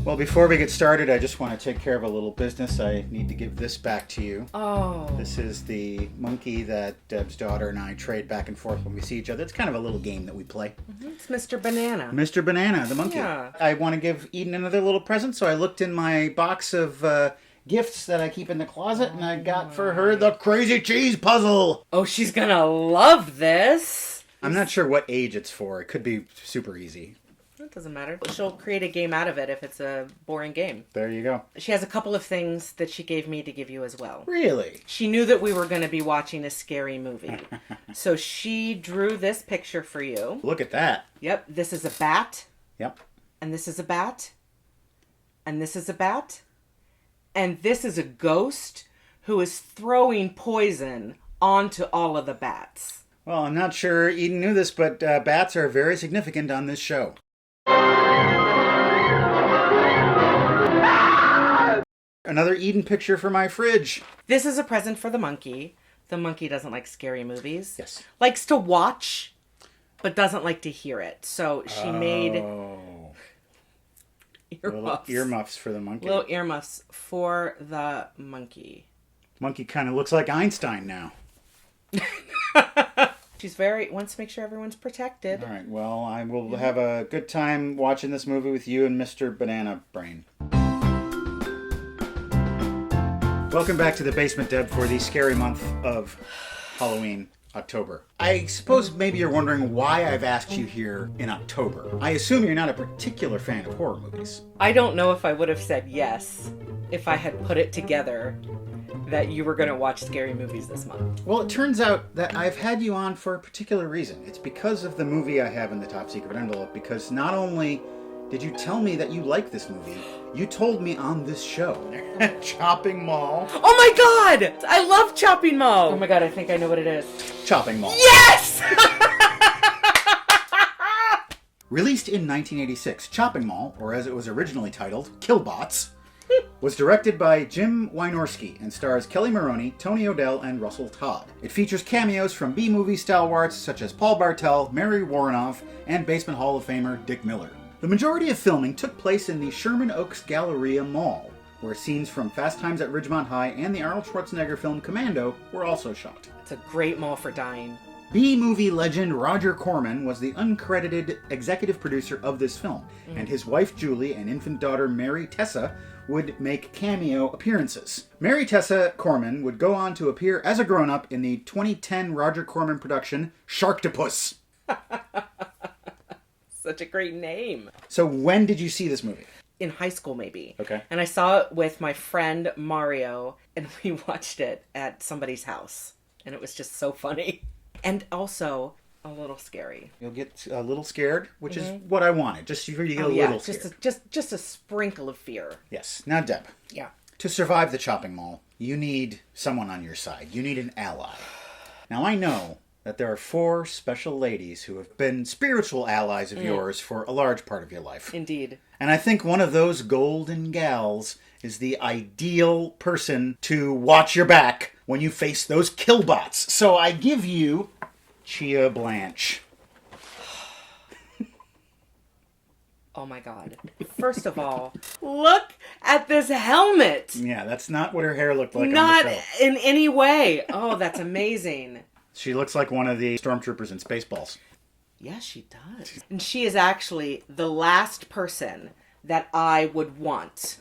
Well, before we get started, I just want to take care of a little business. I need to give this back to you. Oh. This is the monkey that Deb's daughter and I trade back and forth when we see each other. It's kind of a little game that we play. Mm-hmm. It's Mr. Banana. Mr. Banana, the monkey. Yeah. I want to give Eden another little present, so I looked in my box of gifts that I keep in the closet, and I got for her the Crazy Cheese Puzzle. Oh, she's gonna love this. I'm not sure what age it's for. It could be super easy. It doesn't matter. She'll create a game out of it if it's a boring game. There you go. She has a couple of things that she gave me to give you as well. Really? She knew that we were going to be watching a scary movie. So she drew this picture for you. Look at that. Yep. This is a bat. Yep. And this is a bat. And this is a bat. And this is a ghost who is throwing poison onto all of the bats. Well, I'm not sure Eden knew this, but bats are very significant on this show. Another Eden picture for my fridge. This is a present for the monkey. The monkey doesn't like scary movies. Yes. Likes to watch, but doesn't like to hear it. So she made earmuffs. Little earmuffs for the monkey. Little earmuffs for the monkey. Monkey kind of looks like Einstein now. She's wants to make sure everyone's protected. All right, well, I will have a good time watching this movie with you and Mr. Banana Brain. Welcome back to the basement, Deb, for the scary month of Halloween, October. I suppose maybe you're wondering why I've asked you here in October. I assume you're not a particular fan of horror movies. I don't know if I would have said yes if I had put it together that you were going to watch scary movies this month. Well, it turns out that I've had you on for a particular reason. It's because of the movie I have in the top secret envelope, because not only did you tell me that you like this movie, you told me on this show, Chopping Mall. Oh my god! I love Chopping Mall! Oh my god, I think I know what it is. Chopping Mall. Yes! Released in 1986, Chopping Mall, or as it was originally titled, Killbots, was directed by Jim Wynorski and stars Kelly Maroney, Tony O'Dell, and Russell Todd. It features cameos from B-movie stalwarts such as Paul Bartel, Mary Warrenoff, and Basement Hall of Famer Dick Miller. The majority of filming took place in the Sherman Oaks Galleria Mall, where scenes from Fast Times at Ridgemont High and the Arnold Schwarzenegger film Commando were also shot. It's a great mall for dying. B-movie legend Roger Corman was the uncredited executive producer of this film, and his wife Julie and infant daughter Mary Tessa would make cameo appearances. Mary Tessa Corman would go on to appear as a grown-up in the 2010 Roger Corman production Sharktopus. Such a great name. So when did you see this movie? In high school, maybe. Okay. And I saw it with my friend Mario, and we watched it at somebody's house. And it was just so funny. And also a little scary. You'll get a little scared, which is what I wanted. Just for you to get a little scared. Just a sprinkle of fear. Yes. Now, Deb. Yeah. To survive the chopping mall, you need someone on your side. You need an ally. Now, I know that there are 4 special ladies who have been spiritual allies of yours for a large part of your life. Indeed. And I think one of those golden gals is the ideal person to watch your back when you face those killbots. So I give you Chia Blanche. Oh my god. First of all, look at this helmet. Yeah, that's not what her hair looked like Not on the show. in any way. Oh, that's amazing. She looks like one of the stormtroopers in Spaceballs. Yes, she does. And she is actually the last person that I would want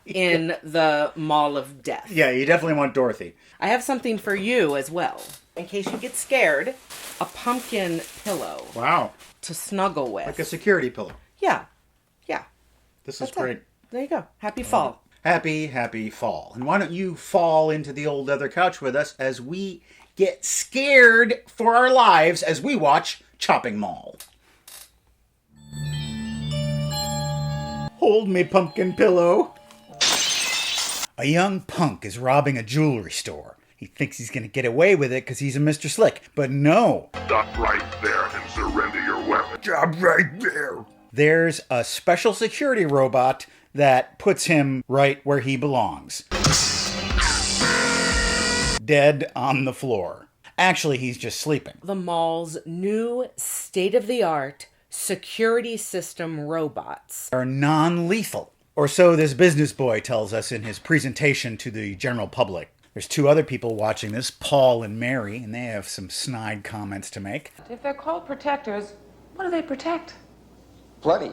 in the Mall of Death. Yeah, you definitely want Dorothy. I have something for you as well. In case you get scared, a pumpkin pillow Wow. to snuggle with. Like a security pillow. Yeah. Yeah. This is That's great. it. There you go. Happy fall. Happy, happy fall. And why don't you fall into the old leather couch with us as we get scared for our lives as we watch Chopping Mall. Hold me, pumpkin pillow. A young punk is robbing a jewelry store. He thinks he's going to get away with it because he's a Mr. Slick. But no. Stop right there and surrender your weapon. Stop right there. There's a special security robot that puts him right where he belongs. Dead on the floor. Actually, he's just sleeping. The mall's new state-of-the-art security system robots. Are non-lethal. Or so this business boy tells us in his presentation to the general public. There's two other people watching this, Paul and Mary, and they have some snide comments to make. If they're called protectors, what do they protect? Plenty.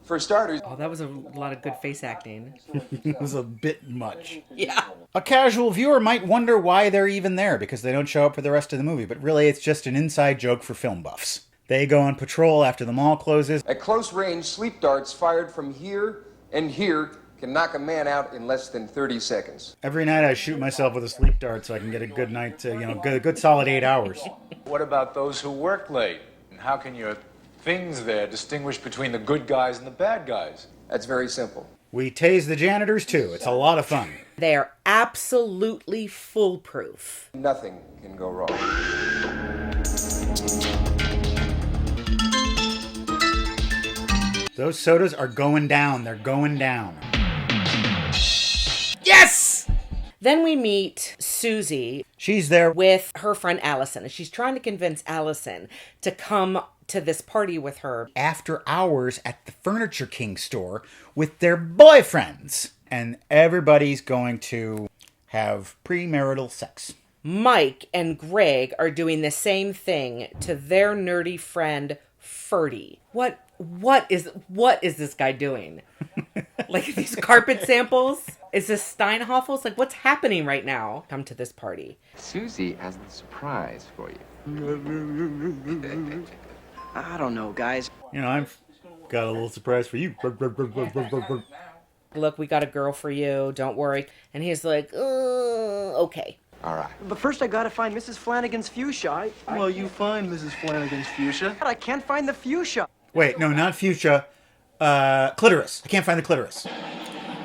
For starters... Oh, that was a lot of good face acting. It was a bit much. Yeah. A casual viewer might wonder why they're even there, because they don't show up for the rest of the movie, but really it's just an inside joke for film buffs. They go on patrol after the mall closes. At close range, sleep darts fired from here and here can knock a man out in less than 30 seconds. Every night I shoot myself with a sleep dart so I can get a good night, good solid 8 hours. What about those who work late? And how can your things there distinguish between the good guys and the bad guys? That's very simple. We tase the janitors too. It's a lot of fun. They are absolutely foolproof. Nothing can go wrong. Those sodas are going down. They're going down. Yes! Then we meet Susie. She's there with her friend Allison. And she's trying to convince Allison to come to this party with her. After hours at the Furniture King store with their boyfriends. And everybody's going to have premarital sex. Mike and Greg are doing the same thing to their nerdy friend Ferdy. What is this guy doing? Like these carpet samples? Is this Steinhoffel's? Like, what's happening right now? Come to this party. Susie has a surprise for you. I don't know, guys. I've got a little surprise for you. Look, we got a girl for you. Don't worry. And he's like, okay. All right. But first I gotta find Mrs. Flanagan's fuchsia. Well, you find Mrs. Flanagan's fuchsia. I can't find the fuchsia. Wait, no, not fuchsia. Clitoris. I can't find the clitoris.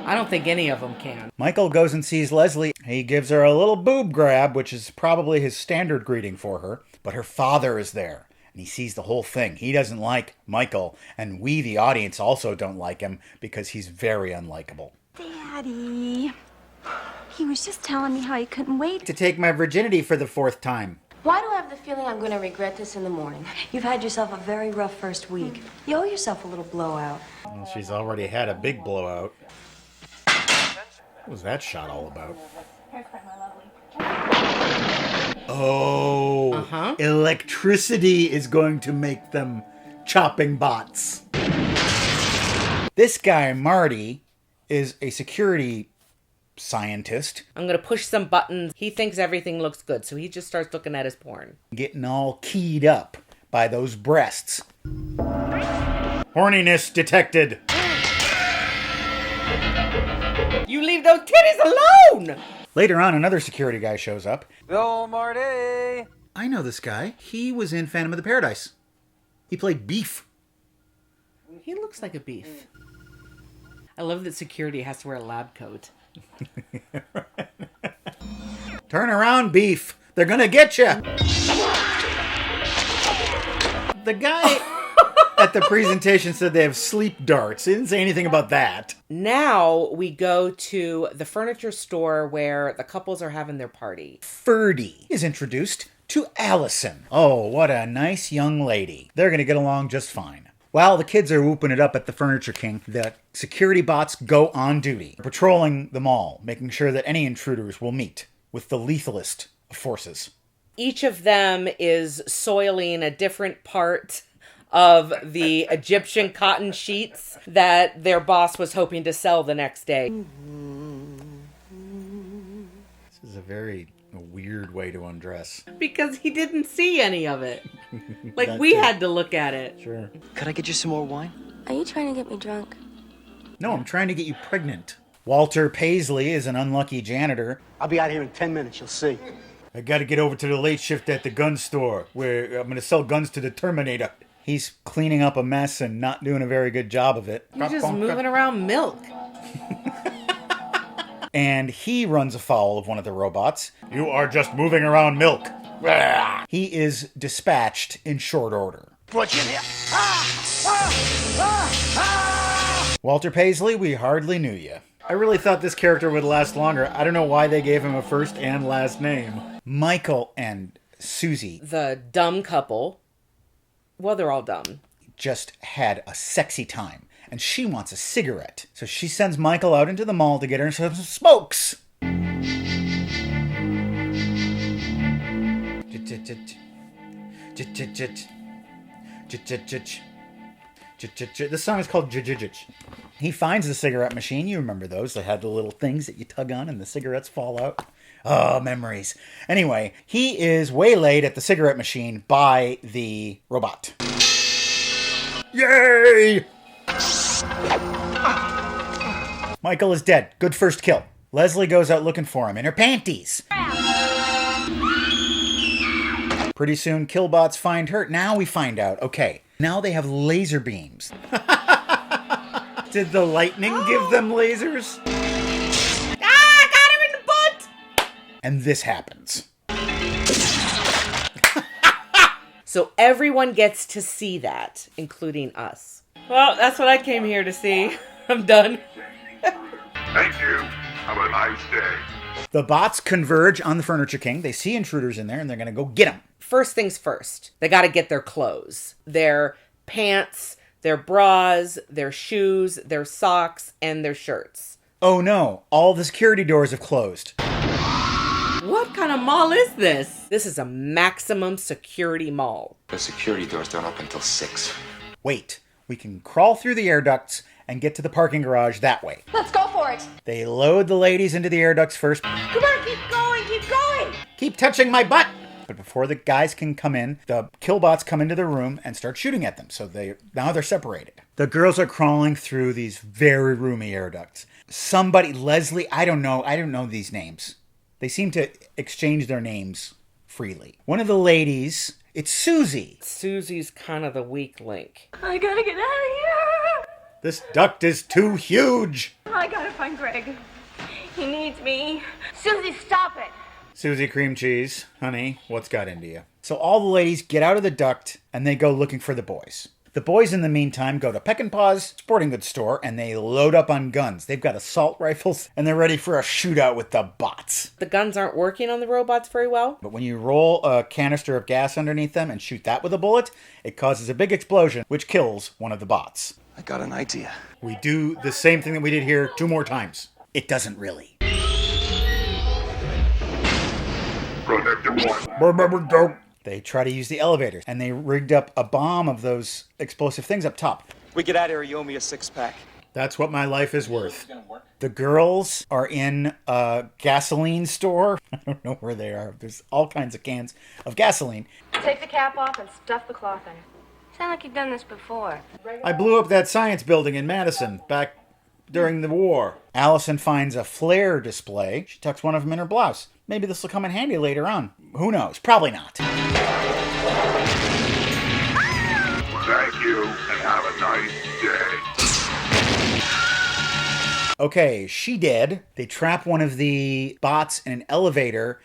I don't think any of them can. Michael goes and sees Leslie. He gives her a little boob grab, which is probably his standard greeting for her. But her father is there, and he sees the whole thing. He doesn't like Michael, and we, the audience, also don't like him because he's very unlikable. Daddy, he was just telling me how he couldn't wait To take my virginity for the 4th time. Why do I have the feeling I'm going to regret this in the morning? You've had yourself a very rough first week. You owe yourself a little blowout. Well, she's already had a big blowout. What was that shot all about? Oh, electricity is going to make them chopping bots. This guy, Marty, is a security scientist. I'm going to push some buttons. He thinks everything looks good, so he just starts looking at his porn. Getting all keyed up by those breasts. Horniness detected. You leave those titties alone! Later on, another security guy shows up. Bill Marty! I know this guy. He was in Phantom of the Paradise. He played Beef. He looks like a beef. I love that security has to wear a lab coat. Turn around, Beef. They're gonna get you. The guy at the presentation said they have sleep darts. He didn't say anything about that. Now we go to the furniture store where the couples are having their party. Ferdy is introduced to Allison. Oh, what a nice young lady. They're gonna get along just fine. While the kids are whooping it up at the Furniture King, the security bots go on duty, patrolling the mall, making sure that any intruders will meet with the lethalist of forces. Each of them is soiling a different part of the Egyptian cotton sheets that their boss was hoping to sell the next day. This is a very weird way to undress. Because he didn't see any of it. Like, That we too. had to look at it. Sure. Could I get you some more wine? Are you trying to get me drunk? No, I'm trying to get you pregnant. Walter Paisley is an unlucky janitor. I'll be out here in 10 minutes, you'll see. I gotta get over to the late shift at the gun store, where I'm gonna sell guns to the Terminator. He's cleaning up a mess and not doing a very good job of it. He's just moving around milk. And he runs afoul of one of the robots. You are just moving around milk. He is dispatched in short order. Brought you in here. Walter Paisley, we hardly knew you. I really thought this character would last longer. I don't know why they gave him a first and last name. Michael and Susie. The dumb couple. Well, they're all dumb. just had a sexy time, and she wants a cigarette. So she sends Michael out into the mall to get her some smokes. This song is called Jijijich. He finds the cigarette machine. You remember those. They had the little things that you tug on and the cigarettes fall out. Oh, memories. Anyway, he is waylaid at the cigarette machine by the robot. Yay! Michael is dead. Good first kill. Leslie goes out looking for him in her panties. Pretty soon, Killbots find her. Now we find out. Okay, now they have laser beams. Did the lightning give them lasers? Ah, got him in the butt! And this happens. So everyone gets to see that, including us. Well, that's what I came here to see. I'm done. Thank you. Have a nice day. The bots converge on the Furniture King. They see intruders in there, and they're going to go get them. First things first, they got to get their clothes, their pants, their bras, their shoes, their socks, and their shirts. Oh no, all the security doors have closed. What kind of mall is this? This is a maximum security mall. The security doors don't open till 6. Wait, we can crawl through the air ducts and get to the parking garage that way. Let's go for it. They load the ladies into the air ducts first. Come on, keep going, keep going. Keep touching my butt! But before the guys can come in, the Killbots come into the room and start shooting at them. So now they're separated. The girls are crawling through these very roomy air ducts. Somebody, Leslie, I don't know these names. They seem to exchange their names freely. One of the ladies, it's Susie. Susie's kind of the weak link. I gotta get out of here. This duct is too huge. I gotta find Greg. He needs me. Susie, stop it. Susie Cream Cheese, honey, what's got into you? So all the ladies get out of the duct and they go looking for the boys. The boys, in the meantime, go to Peck and Paw's sporting goods store and they load up on guns. They've got assault rifles and they're ready for a shootout with the bots. The guns aren't working on the robots very well. But when you roll a canister of gas underneath them and shoot that with a bullet, it causes a big explosion, which kills one of the bots. I got an idea. We do the same thing that we did here 2 more times. It doesn't really. They try to use the elevators, and they rigged up a bomb of those explosive things up top. We get out of here, you owe me a 6-pack. That's what my life is worth. The girls are in a gasoline store. I don't know where they are. There's all kinds of cans of gasoline. Take the cap off and stuff the cloth in. Sound like you've done this before. I blew up that science building in Madison back during the war. Allison finds a flare display. She tucks one of them in her blouse. Maybe this will come in handy later on. Who knows? Probably not. Thank you, and have a nice day. Okay, she did. They trap one of the bots in an elevator.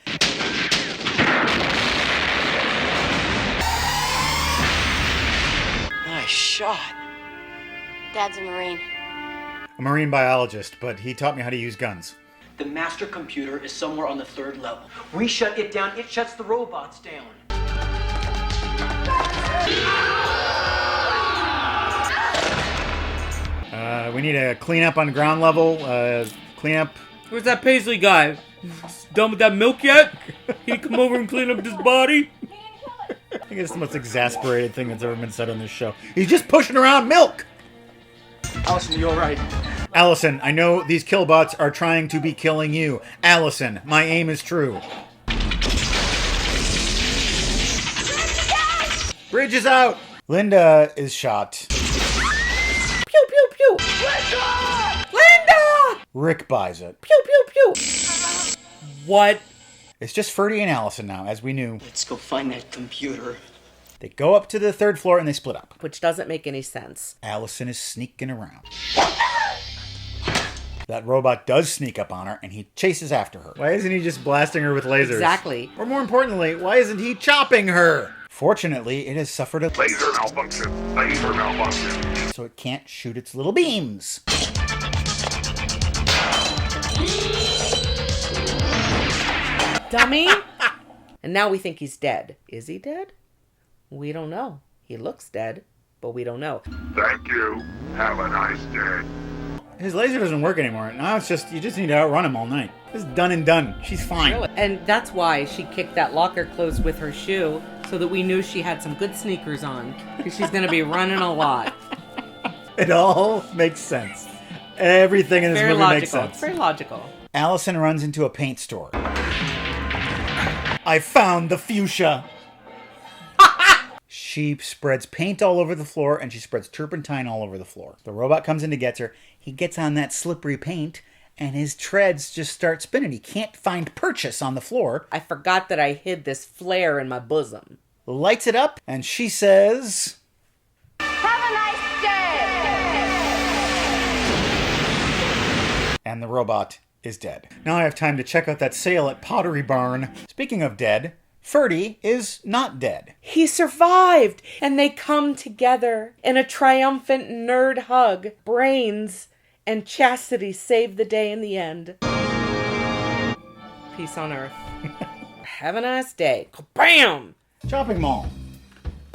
Nice shot. Dad's a Marine. A marine biologist, but he taught me how to use guns. The master computer is somewhere on the 3rd level. We shut it down, it shuts the robots down. We need a cleanup on ground level. Cleanup. Where's that Paisley guy? Done with that milk yet? He come over and clean up his body? I think it's the most exasperated thing that's ever been said on this show. He's just pushing around milk! Allison, you alright? Allison, I know these killbots are trying to be killing you. Allison, my aim is true. Bridge is out! Linda is shot. Pew, pew, pew! Linda! Linda! Rick buys it. Pew, pew, pew! What? It's just Ferdy and Allison now, as we knew. Let's go find that computer. They go up to the 3rd floor and they split up. Which doesn't make any sense. Allison is sneaking around. That robot does sneak up on her and he chases after her. Why isn't he just blasting her with lasers? Exactly. Or more importantly, why isn't he chopping her? Fortunately, it has suffered a Laser malfunction. Laser malfunction. so it can't shoot its little beams. Dummy! And now we think he's dead. Is he dead? We don't know. He looks dead. but we don't know. Thank you. Have a nice day. His laser doesn't work anymore. Now it's just, you just need to outrun him all night. It's done and done. She's fine. And that's why she kicked that locker closed with her shoe, so that we knew she had some good sneakers on, because she's going to be running a lot. It all makes sense. Everything in this movie makes sense. It's very logical. Allison runs into a paint store. I found the fuchsia. She spreads paint all over the floor, and she spreads turpentine all over the floor. The robot comes in to get her. He gets on that slippery paint, and his treads just start spinning. He can't find purchase on the floor. I forgot that I hid this flare in my bosom. Lights it up, and she says... Have a nice day! And the robot is dead. Now I have time to check out that sale at Pottery Barn. Speaking of dead... Ferdy is not dead. He survived, and they come together in a triumphant nerd hug. Brains and chastity save the day in the end. Peace on earth. Have a nice day. Bam! Chopping mall.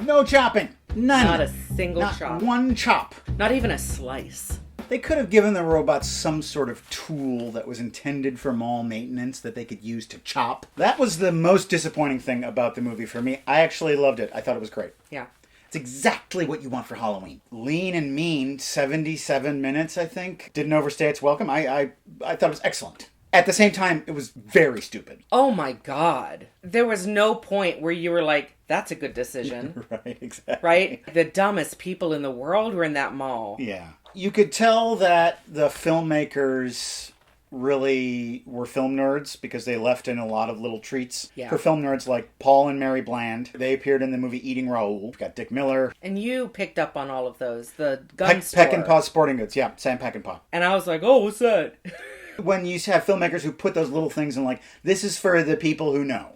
No chopping. None. Not a single chop. Not one chop. Not even a slice. They could have given the robots some sort of tool that was intended for mall maintenance that they could use to chop. That was the most disappointing thing about the movie for me. I actually loved it. I thought it was great. Yeah. It's exactly what you want for Halloween. Lean and mean, 77 minutes, I think. Didn't overstay its welcome. I thought it was excellent. At the same time, it was very stupid. Oh my God. There was no point where you were like, that's a good decision. Right, exactly. Right? The dumbest people in the world were in that mall. Yeah. You could tell that the filmmakers really were film nerds because they left in a lot of little treats for film nerds like Paul and Mary Bland. They appeared in the movie Eating Raoul. We've got Dick Miller. And you picked up on all of those. The gun store. Peck and Paw Sporting Goods. Yeah, Sam Peck and Paw. And I was like, oh, what's that? When you have filmmakers who put those little things in like, this is for the people who know.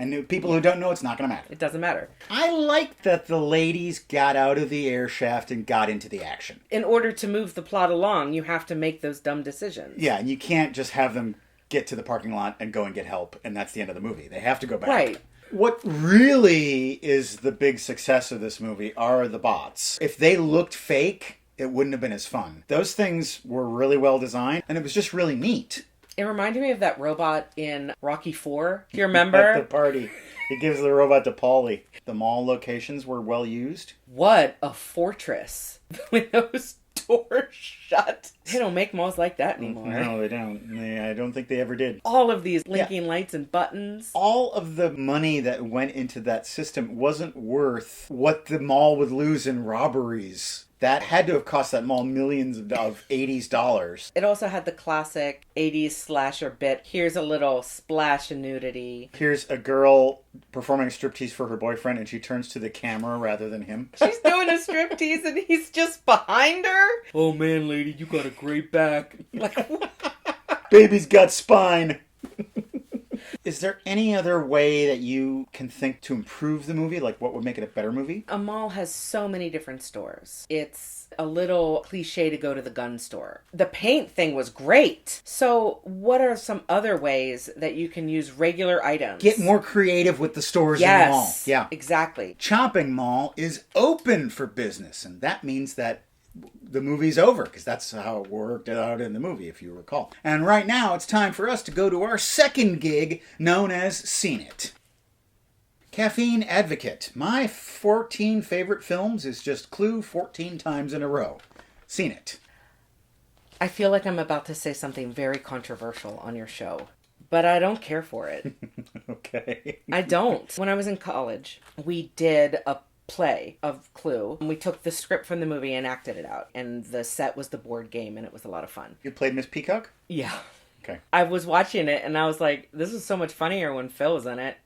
And people who don't know, it's not going to matter. It doesn't matter. I like that the ladies got out of the air shaft and got into the action. In order to move the plot along, you have to make those dumb decisions. Yeah, and you can't just have them get to the parking lot and go and get help, and that's the end of the movie. They have to go back. Right. What really is the big success of this movie are the bots. If they looked fake, it wouldn't have been as fun. Those things were really well designed, and it was just really neat. It reminded me of that robot in Rocky IV. Do you remember? At the party. He gives the robot to Paulie. The mall locations were well used. What a fortress. With those doors shut. They don't make malls like that anymore. No, they don't. I don't think they ever did. All of these blinking lights and buttons. All of the money that went into that system wasn't worth what the mall would lose in robberies. That had to have cost that mall millions of 80s dollars. It also had the classic 80s slasher bit. Here's a little splash of nudity. Here's a girl performing a striptease for her boyfriend, and she turns to the camera rather than him. She's doing a striptease and he's just behind her. Oh man, lady, you got a great back. Like, baby's got spine. Is there any other way that you can think to improve the movie? Like, what would make it a better movie? A mall has so many different stores. It's a little cliche to go to the gun store. The paint thing was great. So what are some other ways that you can use regular items? Get more creative with the stores in the mall. Yeah, exactly. Chopping Mall is open for business, and that means that the movie's over, because that's how it worked out in the movie, if you recall. And right now, it's time for us to go to our second gig, known as Seen It. Caffeine Advocate. My 14 favorite films is just Clue 14 times in a row. Seen It. I feel like I'm about to say something very controversial on your show, but I don't care for it. Okay. I don't. When I was in college, we did a play of Clue. We took the script from the movie and acted it out. And the set was the board game, and it was a lot of fun. You played Miss Peacock? Yeah. Okay. I was watching it, and I was like, this is so much funnier when Phil was in it.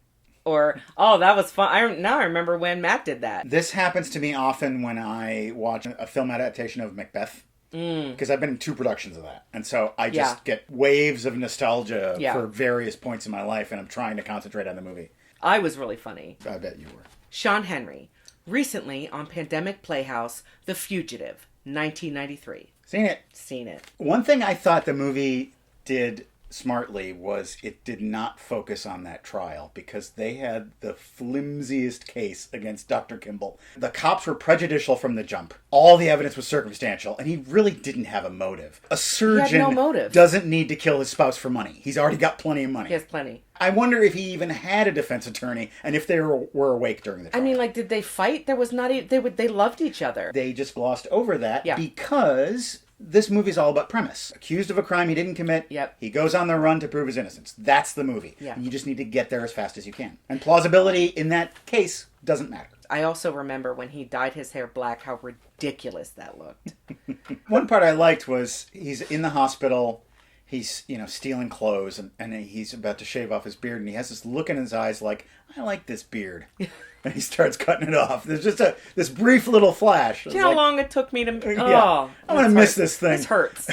Or, oh, that was fun. Now I remember when Matt did that. This happens to me often when I watch a film adaptation of Macbeth. Because I've been in 2 productions of that. And so I just get waves of nostalgia for various points in my life, and I'm trying to concentrate on the movie. I was really funny. I bet you were. Sean Henry. Recently on Pandemic Playhouse, The Fugitive, 1993. Seen it. Seen it. One thing I thought the movie did smartly was it did not focus on that trial because they had the flimsiest case against Dr. Kimball. The cops were prejudicial from the jump. All the evidence was circumstantial, and he really didn't have a motive. A surgeon no motive. doesn't need to kill his spouse for money. He's already got plenty of money. He has plenty. I wonder if he even had a defense attorney and if they were awake during the trial. I mean, like, did they fight? There was not they loved each other. They just glossed over that because this movie's all about premise. Accused of a crime he didn't commit. Yep. He goes on the run to prove his innocence. That's the movie. Yeah. And you just need to get there as fast as you can. And plausibility in that case doesn't matter. I also remember when he dyed his hair black, how ridiculous that looked. One part I liked was he's in the hospital. He's, stealing clothes, and he's about to shave off his beard, and he has this look in his eyes like, I like this beard. And he starts cutting it off. There's just this brief little flash. Do you know how long it took me to... Yeah. I'm going to miss this thing. This hurts.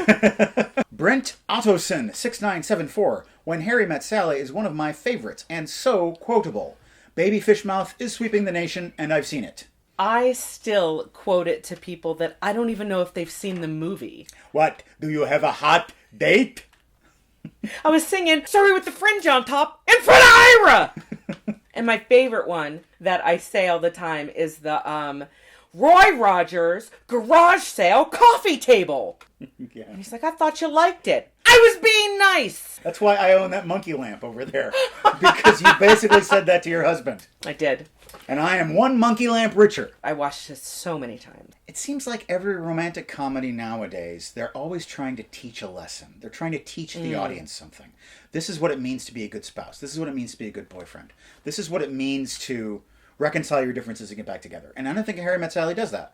Brent Ottoson, 6974. When Harry Met Sally is one of my favorites, and so quotable. Baby fish mouth is sweeping the nation, and I've seen it. I still quote it to people that I don't even know if they've seen the movie. What? Do you have a hot date? I was singing Sorry with the Fringe on Top in front of Ira! And my favorite one that I say all the time is the Roy Rogers garage sale coffee table. Yeah. And he's like, I thought you liked it. I was being nice. That's why I own that monkey lamp over there. Because you basically said that to your husband. I did. And I am one monkey lamp richer. I watched this so many times. It seems like every romantic comedy nowadays, they're always trying to teach a lesson. They're trying to teach the audience something. This is what it means to be a good spouse. This is what it means to be a good boyfriend. This is what it means to reconcile your differences and get back together. And I don't think Harry Met Sally does that.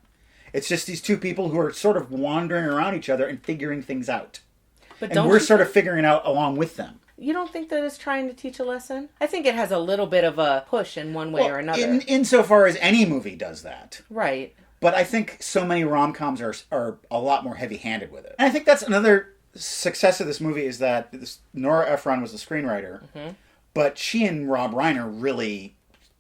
It's just these two people who are sort of wandering around each other and figuring things out. And we're sort of figuring it out along with them. You don't think that it's trying to teach a lesson? I think it has a little bit of a push in one way or another. Insofar as any movie does that. Right. But I think so many rom-coms are a lot more heavy-handed with it. And I think that's another success of this movie is that Nora Ephron was the screenwriter, but she and Rob Reiner really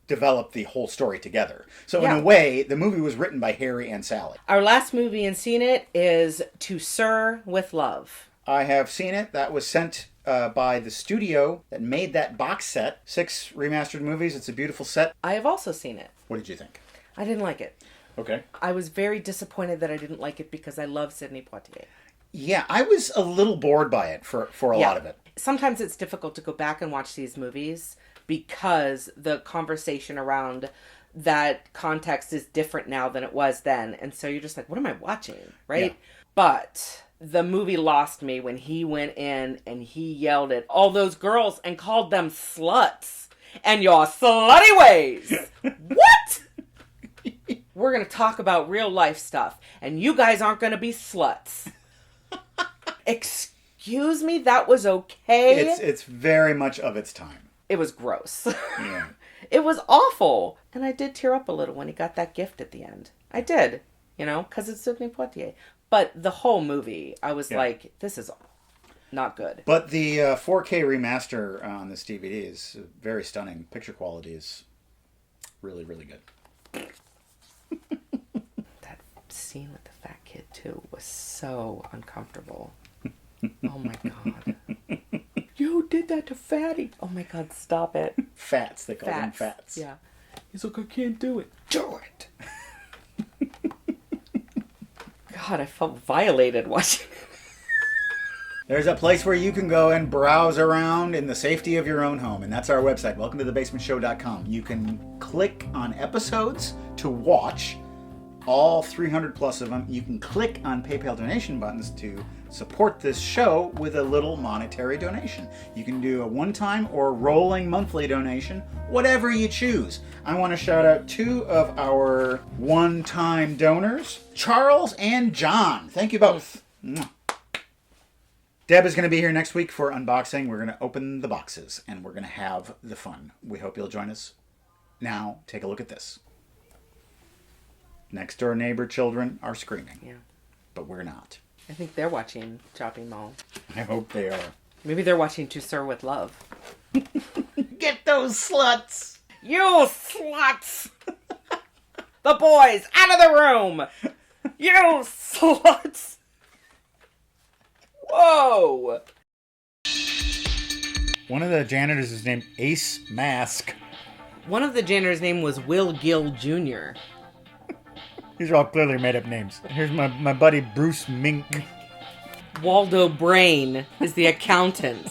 developed the whole story together. So in a way, the movie was written by Harry and Sally. Our last movie and seen it is To Sir with Love. I have seen it. That was sent by the studio that made that box set. 6 remastered movies. It's a beautiful set. I have also seen it. What did you think? I didn't like it. Okay. I was very disappointed that I didn't like it because I love Sidney Poitier. Yeah, I was a little bored by it for a lot of it. Sometimes it's difficult to go back and watch these movies because the conversation around that context is different now than it was then. And so you're just like, what am I watching? Right? Yeah. But the movie lost me when he went in and he yelled at all those girls and called them sluts. And your slutty ways. What? We're going to talk about real life stuff. And you guys aren't going to be sluts. Excuse me? That was okay? It's very much of its time. It was gross. Yeah. It was awful. And I did tear up a little when he got that gift at the end. I did. Because it's Sidney Poitier. But the whole movie, I was like, this is not good. But the 4K remaster on this DVD is very stunning. Picture quality is really, really good. That scene with the fat kid, too, was so uncomfortable. Oh, my God. You did that to Fatty. Oh, my God, stop it. Fats. They call them fats. Yeah. He's like, I can't do it. Do it. God, I felt violated watching it. There's a place where you can go and browse around in the safety of your own home, and that's our website, welcometothebasementshow.com. You can click on episodes to watch all 300 plus of them. You can click on PayPal donation buttons to support this show with a little monetary donation. You can do a one-time or rolling monthly donation, whatever you choose. I want to shout out 2 of our one-time donors, Charles and John. Thank you both. Deb is going to be here next week for unboxing. We're going to open the boxes, and we're going to have the fun. We hope you'll join us. Now, take a look at this. Next door neighbor children are screaming. Yeah. But we're not. I think they're watching Chopping Mall. I hope they are. Maybe they're watching To Sir with Love. Get those sluts! You sluts! The boys, out of the room! You sluts! Whoa! One of the janitors is named Ace Mask. One of the janitors' name was Will Gill Jr. These are all clearly made-up names. Here's my buddy Bruce Mink. Waldo Brain is the accountant.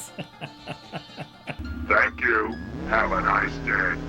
Thank you. Have a nice day.